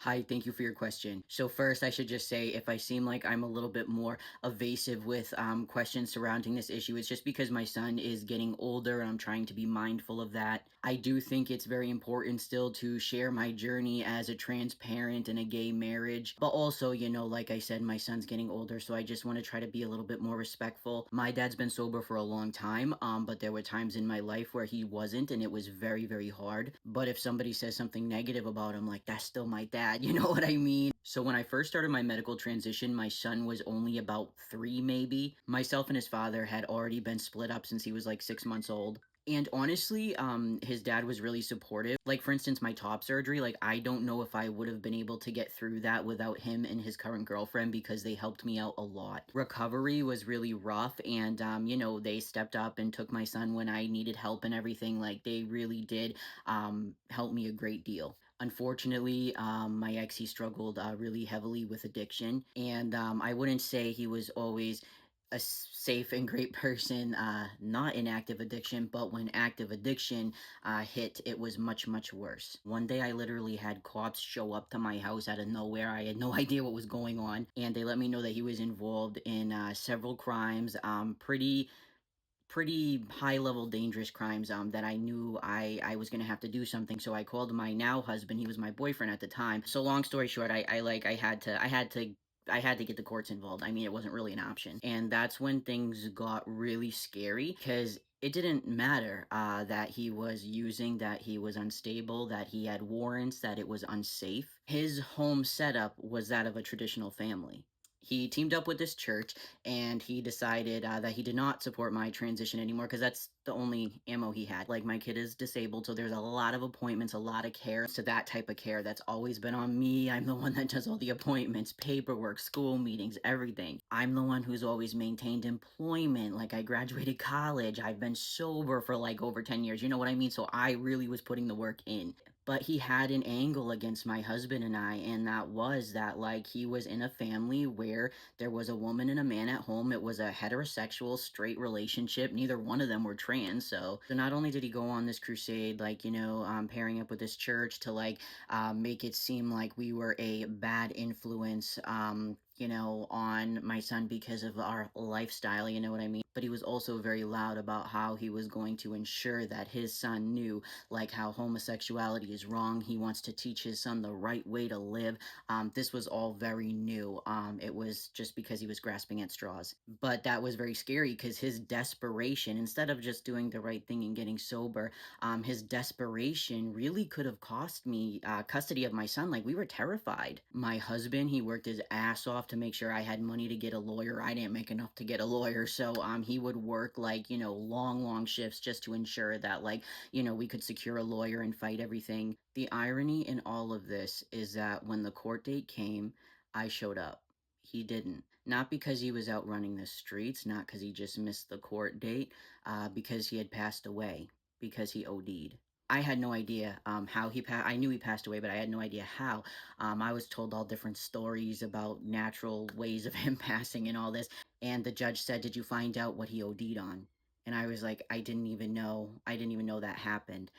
Hi, thank you for your question. So first, I should just say if I seem like I'm a little bit more evasive with questions surrounding this issue, it's just because my son is getting older and I'm trying to be mindful of that. I do think it's very important still to share my journey as a trans parent in a gay marriage, but also, like I said, my son's getting older, so I just want to try to be a little bit more respectful. My dad's been sober for a long time, but there were times in my life where he wasn't, and it was very, very hard. But if somebody says something negative about him, like, that's still my dad, you know what I mean? So when I first started my medical transition, my son was only about 3 maybe. Myself and his father had already been split up since he was like 6 months old. And honestly, his dad was really supportive. Like, for instance, my top surgery, like, I don't know if I would have been able to get through that without him and his current girlfriend because they helped me out a lot. Recovery was really rough, and, they stepped up and took my son when I needed help and everything. Like, they really did help me a great deal. Unfortunately, my ex, he struggled really heavily with addiction, and I wouldn't say he was always a safe and great person, not in active addiction, but when active addiction hit, it was much, much worse. One day I literally had cops show up to my house out of nowhere. I had no idea what was going on, and they let me know that he was involved in several crimes, pretty high level dangerous crimes that I knew I was gonna have to do something. So I called my now husband. He was my boyfriend at the time. So long story short, I had to get the courts involved. I mean, it wasn't really an option. And that's when things got really scary because it didn't matter that he was using, that he was unstable, that he had warrants, that it was unsafe. His home setup was that of a traditional family. He teamed up with this church and he decided that he did not support my transition anymore because that's the only ammo he had. Like, my kid is disabled, so there's a lot of appointments, a lot of care. So that type of care that's always been on me. I'm the one that does all the appointments, paperwork, school meetings, everything. I'm the one who's always maintained employment. Like, I graduated college. I've been sober for like over 10 years. You know what I mean? So I really was putting the work in. But he had an angle against my husband and I, and that was that, like, he was in a family where there was a woman and a man at home. It was a heterosexual, straight relationship. Neither one of them were trans. So not only did he go on this crusade, like, pairing up with this church to, like, make it seem like we were a bad influence, on my son because of our lifestyle, you know what I mean? But he was also very loud about how he was going to ensure that his son knew, like, how homosexuality is wrong. He wants to teach his son the right way to live. This was all very new. It was just because he was grasping at straws. But that was very scary because his desperation, instead of just doing the right thing and getting sober, his desperation really could have cost me custody of my son. Like, we were terrified. My husband, he worked his ass off to make sure I had money to get a lawyer. I didn't make enough to get a lawyer. So he would work, like, long, long shifts just to ensure that, like, we could secure a lawyer and fight everything. The irony in all of this is that when the court date came, I showed up. He didn't. Not because he was out running the streets, not because he just missed the court date, because he had passed away, because he OD'd. I had no idea how he passed. I knew he passed away, but I had no idea how. I was told all different stories about natural ways of him passing and all this. And the judge said, "Did you find out what he OD'd on?" And I was like, I didn't even know. I didn't even know that happened.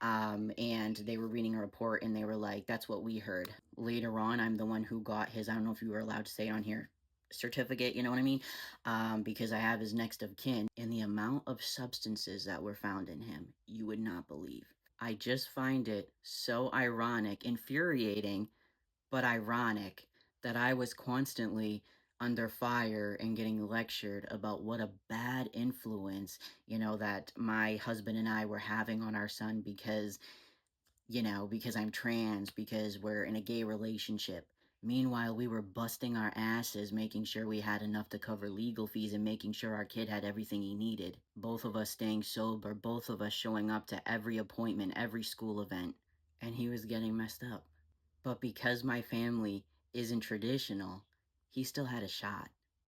And they were reading a report and they were like, that's what we heard. Later on, I'm the one who got his, I don't know if you were allowed to say it on here, certificate, you know what I mean? Because I have his next of kin. And the amount of substances that were found in him, you would not believe. I just find it so ironic, infuriating, but ironic that I was constantly under fire and getting lectured about what a bad influence, that my husband and I were having on our son because I'm trans, because we're in a gay relationship. Meanwhile, we were busting our asses making sure we had enough to cover legal fees and making sure our kid had everything he needed. Both of us staying sober, both of us showing up to every appointment, every school event, and he was getting messed up. But because my family isn't traditional, he still had a shot.